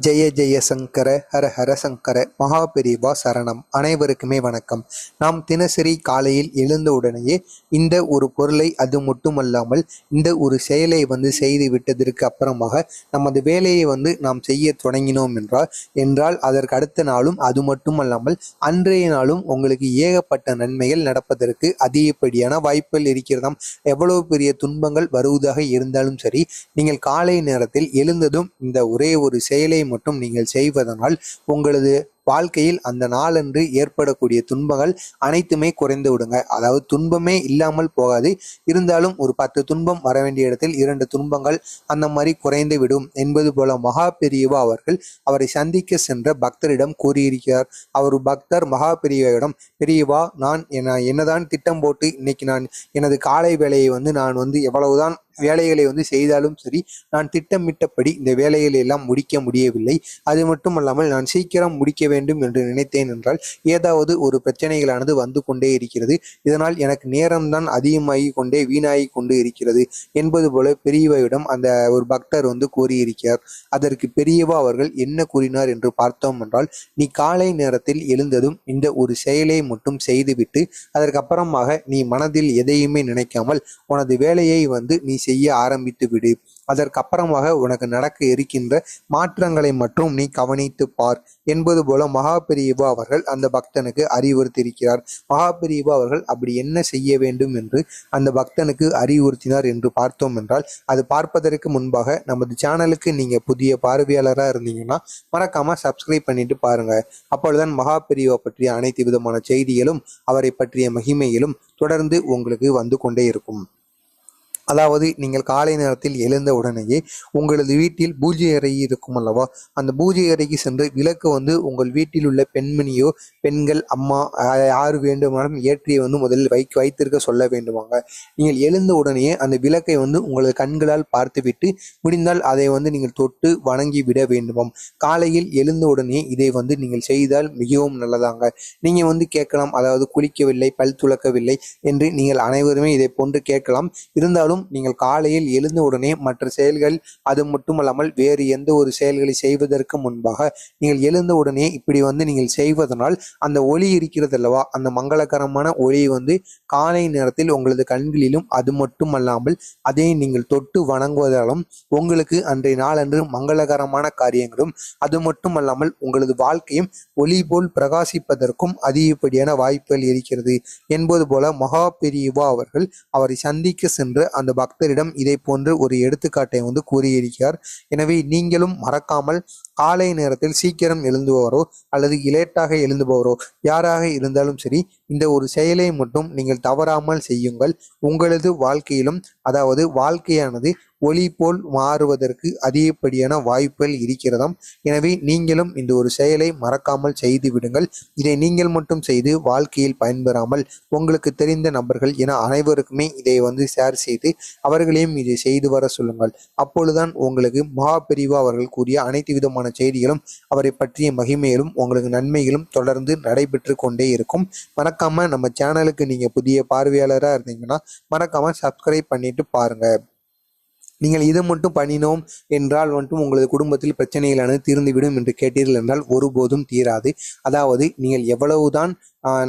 ஜெய ஜெய சங்கர ஹர ஹர சங்கர மகாபெரிவா சரணம். அனைவருக்குமே வணக்கம். நாம் தினசரி காலையில் எழுந்த உடனேயே இந்த ஒரு பொருளை, அது மட்டுமல்லாமல் இந்த ஒரு செயலை செய்து விட்டதற்கு அப்புறமாக நமது வேலையை நாம் செய்ய தொடங்கினோம் என்றால் அதற்கு அடுத்த நாளும், அது மட்டுமல்லாமல் அன்றைய நாளும் உங்களுக்கு ஏகப்பட்ட நன்மைகள் நடப்பதற்கு அதிகப்படியான வாய்ப்புகள் இருக்கிறதாம். எவ்வளவு பெரிய துன்பங்கள் வருவதாக இருந்தாலும் சரி, நீங்கள் காலை நேரத்தில் எழுந்ததும் இந்த ஒரே ஒரு செயலை மட்டும் நீங்கள் செய்வதனால் உங்களது வாழ்க்கையில் அந்த நாளன்று ஏற்படக்கூடிய துன்பங்கள் அனைத்துமே குறைந்து விடுங்க. அதாவது துன்பமே இல்லாமல் போகாது, இருந்தாலும் ஒரு 10 துன்பம் வர வேண்டிய இடத்தில் 2 துன்பங்கள் அந்த மாதிரி குறைந்து விடும் என்பது போல மகா பெரியவா அவர்கள் அவரை சந்திக்க சென்ற பக்தரிடம் கூறியிருக்கிறார். அவர் பக்தர் மகா பெரியவாவிடம், பெரியவா, நான் என்னதான் திட்டம் போட்டு இன்னைக்கு நான் எனது காலை வேலையை நான் எவ்வளவுதான் வேலைகளை செய்தாலும் சரி, நான் திட்டமிட்டபடி இந்த வேலைகளை எல்லாம் முடிக்க முடியவில்லை. அது மட்டுமல்லாமல் நான் சீக்கிரம் முடிக்க வேண்டும் என்று நினைத்தேன் என்றால் ஏதாவது ஒரு பிரச்சனைகளானது வந்து கொண்டே இருக்கிறது. இதனால் எனக்கு நேரம்தான் அதிகமாகி கொண்டே வீணாகி கொண்டு இருக்கிறது என்பது போல பெரியவாவிடம் அந்த ஒரு பக்தர் கூறியிருக்கிறார். அதற்கு பெரியவா அவர்கள் என்ன கூறினார் என்று பார்த்தோம் என்றால், நீ காலை நேரத்தில் எழுந்ததும் இந்த ஒரு செயலை மட்டும் செய்துவிட்டு அதற்கப்புறமாக நீ மனதில் எதையுமே நினைக்காமல் உனது வேலையை நீ செய்ய ஆரம்பித்து விடு. அதற்கப்புறமாக உனக்கு நடக்க இருக்கின்ற மாற்றங்களை மட்டும் நீ கவனித்து பார் என்பது போல மகா பெரியவா அவர்கள் அந்த பக்தனுக்கு அறிவுறுத்தியிருக்கிறார். மகா பெரியவா அவர்கள் அப்படி என்ன செய்ய வேண்டும் என்று அந்த பக்தனுக்கு அறிவுறுத்தினார் என்று பார்த்தோம் என்றால், அது பார்ப்பதற்கு முன்பாக நமது சேனலுக்கு நீங்க புதிய பார்வையாளராக இருந்தீங்கன்னா மறக்காம சப்ஸ்கிரைப் பண்ணிட்டு பாருங்க. அப்பொழுதுதான் மகா பெரியவா பற்றிய அனைத்து விதமான செய்திகளும் அவரை பற்றிய மகிமைகளும் தொடர்ந்து உங்களுக்கு வந்து கொண்டே இருக்கும். அதாவது நீங்கள் காலை நேரத்தில் எழுந்த உடனேயே உங்களது வீட்டில் பூஜை அறை இருக்கும் அல்லவா, அந்த பூஜை அறைக்கு சென்று விளக்கு உங்கள் வீட்டில் உள்ள பெண்மணியோ, பெண்கள், அம்மா, யார் வேண்டுமானாலும் ஏற்றி முதலில் வைத்திருக்க சொல்ல வேண்டுமாங்க. நீங்கள் எழுந்த உடனேயே அந்த விளக்கை உங்களது கண்களால் பார்த்துவிட்டு முடிந்தால் அதை நீங்கள் தொட்டு வணங்கி விட வேண்டுமாம். காலையில் எழுந்த உடனே இதை நீங்கள் செய்தால் மிகவும் நல்லதாங்க. நீங்க கேட்கலாம், அதாவது குளிக்கவில்லை, பல் துலக்கவில்லை என்று நீங்கள் அனைவருமே இதை போன்று கேட்கலாம். இருந்தாலும் நீங்கள் காலையில் எழுந்த உடனே மற்ற செயல்கள், அது மட்டுமல்லாமல் வேறு எந்த ஒரு செயல்களை செய்வதற்கு முன்பாக நீங்கள் எழுந்த உடனே இப்படி நீங்கள் செய்வதனால் அந்த ஒளி இருக்கிறது அல்லவா, அந்த மங்களகரமான ஒளி காலை நேரத்தில் உங்களது கண்களிலும், அது மட்டுமல்லாமல் அதை நீங்கள் தொட்டு வணங்குவதாலும் உங்களுக்கு அன்றைய நாளன்று மங்களகரமான காரியங்களும், அது மட்டுமல்லாமல் உங்களது வாழ்க்கையும் ஒளி போல் பிரகாசிப்பதற்கும் அதிகப்படியான வாய்ப்புகள் இருக்கிறது என்பது போல மகா பெரியவா அவர்கள் அவரை சந்திக்க சென்று அந்த பக்தரிடம் இதை போன்று ஒரு எடுத்துக்காட்டை கூறியிருக்கிறார். எனவே நீங்களும் மறக்காமல் காலை நேரத்தில் சீக்கிரம் எழுந்துபவரோ அல்லது லேட்டாக எழுந்துபவரோ யாராக இருந்தாலும் சரி, இந்த ஒரு செயலை மட்டும் நீங்கள் தவறாமல் செய்யுங்கள். உங்களது வாழ்க்கையிலும், அதாவது வாழ்க்கையானது ஒளி போல் மாறுவதற்கு அதிகப்படியான வாய்ப்புகள் இருக்கிறதாம். எனவே நீங்களும் இந்த ஒரு செயலை மறக்காமல் செய்து விடுங்கள். இதை நீங்கள் மட்டும் செய்து வாழ்க்கையில் பயன்பெறாமல் உங்களுக்கு தெரிந்த நபர்கள் என அனைவருக்குமே இதை ஷேர் செய்து அவர்களையும் இதை செய்து வர சொல்லுங்கள். அப்பொழுதுதான் உங்களுக்கு மகா பெரியவா அவர்கள் கூறிய அனைத்து விதமான செய்திகளும், அவரை பற்றிய மகிமைகளும், உங்களுக்கு நன்மைகளும் தொடர்ந்து நடைபெற்று கொண்டே இருக்கும். மறக்காம நம்ம சேனலுக்கு நீங்க புதிய பார்வையாளராக இருந்தீங்கன்னா மறக்காம சப்ஸ்கிரைப் பண்ணிட்டு பாருங்க. நீங்கள் இதை மட்டும் பண்ணினோம் என்றால் உங்களது குடும்பத்தில் பிரச்சனைகளானது தீர்ந்துவிடும் என்று கேட்டீர்கள் என்றால் ஒருபோதும் தீராது. அதாவது நீங்கள் எவ்வளவுதான்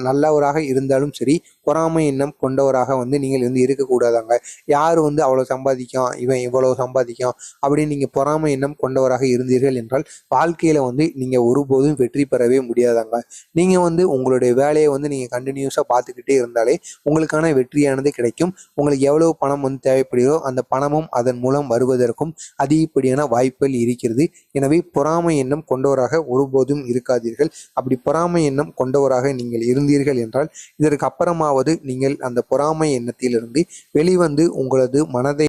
நல்லவராக இருந்தாலும் சரி, பொறாமை எண்ணம் கொண்டவராக நீங்கள் இருக்கக்கூடாதாங்க. யார் அவ்வளோ சம்பாதிக்கும், இவன் இவ்வளவு சம்பாதிக்கும் அப்படின்னு நீங்கள் பொறாமை எண்ணம் கொண்டவராக இருந்தீர்கள் என்றால் வாழ்க்கையில் நீங்கள் ஒருபோதும் வெற்றி பெறவே முடியாதாங்க. நீங்கள் உங்களுடைய வேலையை நீங்கள் கண்டினியூஸாக பார்த்துக்கிட்டே இருந்தாலே உங்களுக்கான வெற்றியானது கிடைக்கும். உங்களுக்கு எவ்வளவு பணம் தேவைப்படுகிறோ அந்த பணமும் அதன் மூலம் வருவதற்கும் அதிகப்படியான வாய்ப்புகள் இருக்கிறது. எனவே பொறாமை எண்ணம் கொண்டவராக ஒருபோதும் இருக்காதீர்கள். அப்படி பொறாமை எண்ணம் கொண்டவராக நீங்கள் இருந்தீர்கள் என்றால் இதற்கு அப்புறமாவது நீங்கள் அந்த பொறாமை எண்ணத்திலிருந்து வெளிவந்து உங்களது மனதை